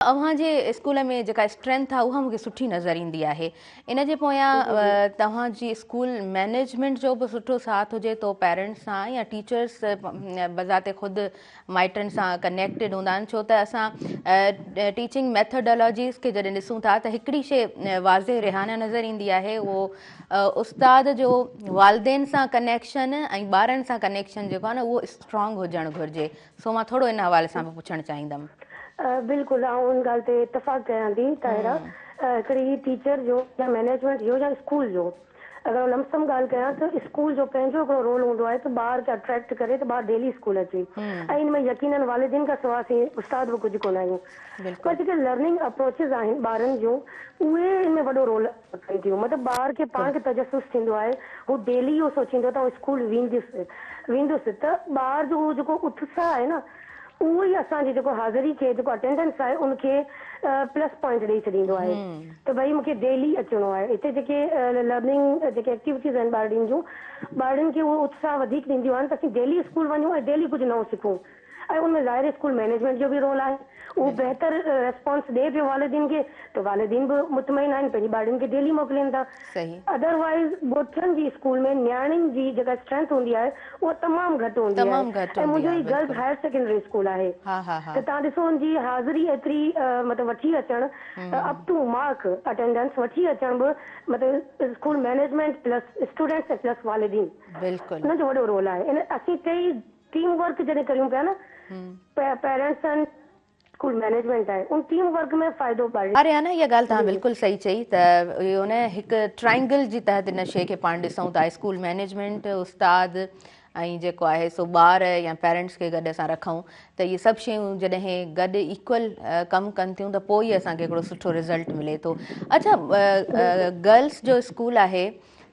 अव्हां जे स्कूल में जेका स्ट्रेंथ आहे उहा मूंखे सुठी नज़र ईंदी आहे। इन जे पोयां तव्हांजी स्कूल मैनेजमेंट जो बि सुठो साथ हुजे तो पेरेंट्स सां या टीचर्स बज़ाते ख़ुदि माइटनि सां कनेक्टेड हूंदा आहिनि, छो त असां टीचिंग मैथडोलॉजीज़ खे जॾहिं ॾिसूं था त हिकिड़ी शइ वाज़े रिहाना नज़र ईंदी आहे, उहो उस्ताद जो वालदेन सां कनेक्शन ऐं ॿारनि सां कनेक्शन जेको आहे न उहो स्ट्रॉन्ग हुजणु घुरिजे। सो मां थोरो इन हवाले सां बि पुछणु चाहींदमि। बिल्कुलु आउं उन ॻाल्हि ते इतफ़ाक़ कयां थी। ताहिरा, हिकिड़ी टीचर जो या मैनेजमेंट जो या स्कूल जो अगरि लमसम ॻाल्हि कयां त स्कूल जो पंहिंजो हिकिड़ो रोल हूंदो आहे त ॿार खे अट्रैक्ट करे त ॿार डेली स्कूल अचे ऐं हिन में यकीनन वालिदिन खां सवाइ उस्ताद बि कुझु कोन आहियूं। पर जेके लर्निंग अप्रोचिस आहिनि ॿारनि जूं उहे हिन में वॾो रोल कनि थियूं। मतिलबु ॿार खे पाण खे तजसुस थींदो आहे, हू डेली इहो सोचींदो त स्कूल वेंदुसि त ॿार जो उहो जेको उत्साह आहे न उहो ई असांजी जेको हाज़िरी खे जेको अटेंडेंस आहे उनखे प्लस पॉइंट ॾेई छॾींदो आहे त भई मूंखे डेली अचिणो आहे। हिते जेके लर्निंग जेके एक्टिविटीज़ आहिनि ॿारनि जूं, ॿारनि खे उहो उत्साह वधीक ॾींदियूं आहिनि त असीं डेली स्कूल वञूं ऐं डेली कुझु नओं सिखूं। ऐं उनमें ज़ाहिर स्कूल मैनेजमेंट जो बि रोल आहे, उहो बहितर रेस्पॉन्स ॾिए पियो वालिदिन खे त वालिदिन बि मुतमइन आहिनि, पंहिंजी ॿारनि खे डेली मोकिलीनि था। अदरवाइज़ ॻोठनि जी स्कूल में नियाणियुनि जी जेका स्ट्रेंथ हूंदी आहे उहा तमामु घटि हूंदी आहे। ऐं मुंहिंजो ई गर्ल्स हायर सेकेंडरी स्कूल आहे त तव्हां ॾिसो हुनजी हाज़िरी एतिरी मतिलबु वठी अचणु अप टू मार्क अटेंडेंस वठी अचणु बि मतिलबु स्कूल मैनेजमेंट प्लस स्टूडेंट्स ऐं प्लस वालिदिन हुनजो वॾो रोल आहे। इन असीं टई टीम वर्क जॾहिं करियूं पिया न, पेरेंट्स आहिनि स्कूल मैनेजमेंट आहे, उन टीम वर्क में फ़ाइदो पए। अरे आहे न, इहा ॻाल्हि तव्हां बिल्कुलु सही चई त इहो न हिकु ट्राइंगल जी तहत इन शइ खे पाण ॾिसूं था। स्कूल मैनेजमेंट, उस्ताद ऐं जेको आहे सो ॿार या पेरेंट्स खे गॾु असां रखूं त इहे सभु शयूं जॾहिं गॾु इक्वल कमु कनि थियूं त पोइ ई असांखे हिकिड़ो सुठो रिज़ल्ट मिले थो। अच्छा, गर्ल्स जो स्कूल आहे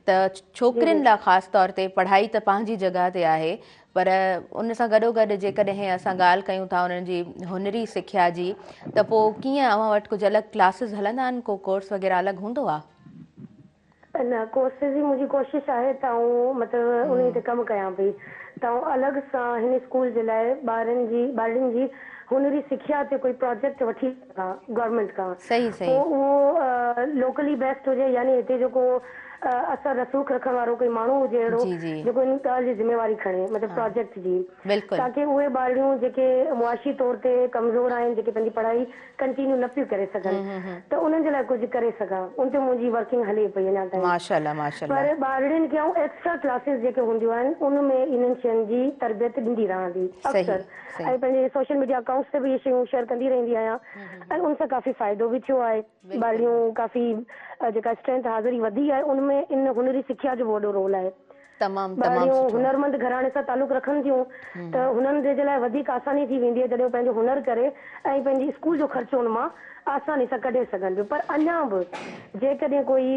त छोकिरियुनि लाइ ख़ासि तौर ते पढ़ाई त पंहिंजी जॻह ते आहे, पर उन सां गॾोगॾु जेकॾहिं असां ॻाल्हि कयूं था उन्हनि जी हुनरी सिख्या जी, त पोइ कीअं अव्हां वटि कुझु अलॻि क्लासिस हलंदा आहिनि, को कोर्स वग़ैरह अलॻि हूंदो आहे? न, कोर्सिस जी मुंहिंजी कोशिशि आहे त आउं मतिलबु उन ते कमु कयां पई त आउं अलॻि सां हिन स्कूल जे लाइ ॿारनि जी हुनरी सिख्या ते कोई प्रोजेक्ट वठी सघां गवर्नमेंट खां। पोइ उहो लोकली बेस्ड हुजे, यानी हिते जेको असर रसूख रखण वारो कोई माण्हू हुजे अहिड़ो जेको इन ॻाल्हि जी ज़िम्मेवारी खणे, मतिलबु प्रोजेक्ट जी, ताकी उहे ॿारियूं जेके मुआशी तौर ते कमज़ोर आहिनि, जेके पंहिंजी पढ़ाई कंटिन्यू न पियूं करे सघनि त उन्हनि जे लाइ कुझु करे सघां। उन ते मुंहिंजी वर्किंग हले पई अञा ताईं। पर ॿारनि खे आउं एक्स्ट्रा क्लासिस जेके हूंदियूं आहिनि उनमें इन्हनि शयुनि जी तरबियत ॾींदी रहां थी अक्सर, ऐं पंहिंजे सोशल मीडिया अकाउंट्स ते बि इहे शयूं शेयर कंदी रहंदी आहियां ऐं उन सां काफ़ी फ़ाइदो बि थियो आहे। ॿारियूं काफ़ी जेका स्ट्रेंथ हाज़िरी वधी आहे उनमें इन हुनरी सिख्या जो वॾो रोल आहे। ॿारियूं हुनरमंद घराणे सां तालुक रखनि थियूं त हुननि जे लाइ वधीक आसानी थी वेंदी आहे जॾहिं हू पंहिंजो हुनर करे ऐं पंहिंजी स्कूल जो ख़र्चो हुन मां आसानी सां कढे सघनि थियूं। पर अञा बि जेकॾहिं कोई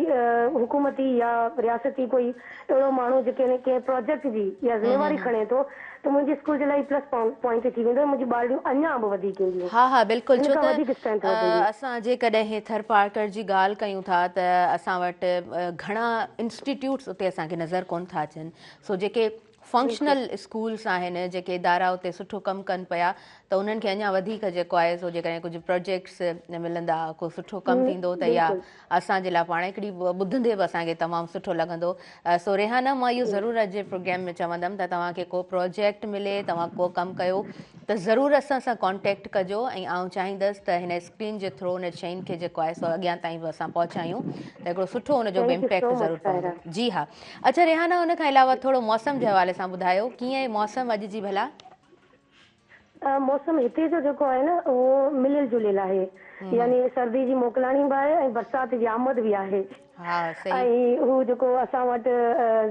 हुकूमती या रियासती कोई अहिड़ो माण्हू जेके कंहिं प्रोजेक्ट जी या ज़िम्मेवारी खणे थो त मुंहिंजे स्कूल जे लाइ प्लस पॉइंट थी वेंदो, मुंहिंजी ॿारियूं अञा बि वधीक ईंदियूं। हा हा बिल्कुलु, छो त असां जेकॾहिं थर्ड पार्कर जी ॻाल्हि कयूं था त असां वटि घणा इंस्टीट्यूट्स उते असांखे नज़र कोन था अचनि। सो जेके फंक्शनल स्कूल्स आहिनि, जेके इदारा उते सुठो कमु कनि पिया, त उन्हनि खे अञा वधीक जेको आहे सो जेकॾहिं कुझु प्रोजेक्ट्स मिलंदा, को सुठो कमु थींदो त इहा असांजे लाइ पाण हिकिड़ी ॿुधंदे बि असांखे तमामु सुठो लॻंदो। सो रेहाना, मां इहो ज़रूरु अॼु जे प्रोग्राम में चवंदमि त तव्हांखे को प्रोजेक्ट मिले, तव्हां को कमु कयो त ज़रूरु असां सां कॉन्टेक्ट कजो ऐं आउं चाहींदसि त हिन स्क्रीन जे थ्रू हुन शयुनि खे जेको आहे सो अॻियां ताईं बि असां पहुचायूं त हिकिड़ो सुठो हुनजो बि इम्पैक्ट ज़रूरु पवंदो। जी हा। अच्छा रेहाना, हुन खां अलावा थोरो मौसम जे हवाले सां ॿुधायो, कीअं मौसम अॼु जी भला? मौसम हिते जो जेको आहे न उहो मिलियल जुलियल आहे, यानी सर्दी जी मोकिलाणी बि आहे ऐं बरसाति जी आमद बि आहे। ऐं हू जेको असां वटि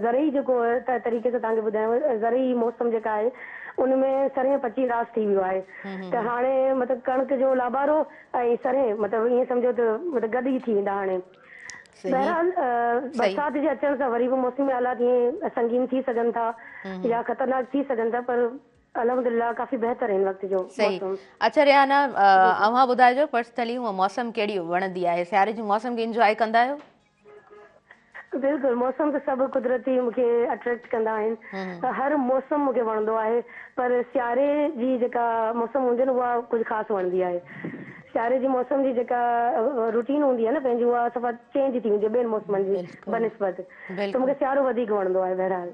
ज़रई जेको तरीक़े सां तव्हांखे ॿुधायांव, ज़रई मौसम जेका आहे उनमें सरें पची रास थी वियो आहे त हाणे मतिलबु कणिक जो लाबारो ऐं सरें मतिलबु ईअं सम्झो त मतिलबु गॾु ई थी वेंदा हाणे। बहरहाल बरसाति जे अचण सां वरी बि मौसमी हालात ईअं संगीन थी सघनि था या ख़तरनाक थी सघनि था, पर अल्हम्दुलिल्लाह काफ़ी बहितर आहिनि वक़्त जो मौसम। अच्छा रेहाना, अव्हां ॿुधाइजो पर्सनली उहा मौसम कहिड़ी वणंदी आहे? सियारे जी मौसम खे इंजॉय कंदा आहियो? बिल्कुलु, मौसम त सभु कुदरती मूंखे अट्रैक्ट कंदा आहिनि, हर मौसम मूंखे वणंदो आहे, पर सियारे जी जेका मौसम हूंदी आहे न उहा कुझु ख़ासि वणंदी आहे। सियारे जी मौसम जी जेका रूटीन हूंदी आहे न पंहिंजी, उहा सफ़ा चेंज थी वेंदी आहे ॿियनि मौसमनि जी बिल्कुलु बनिस्बत। त बिल्कुलु मूंखे सियारो वधीक वणंदो आहे बहरहाल।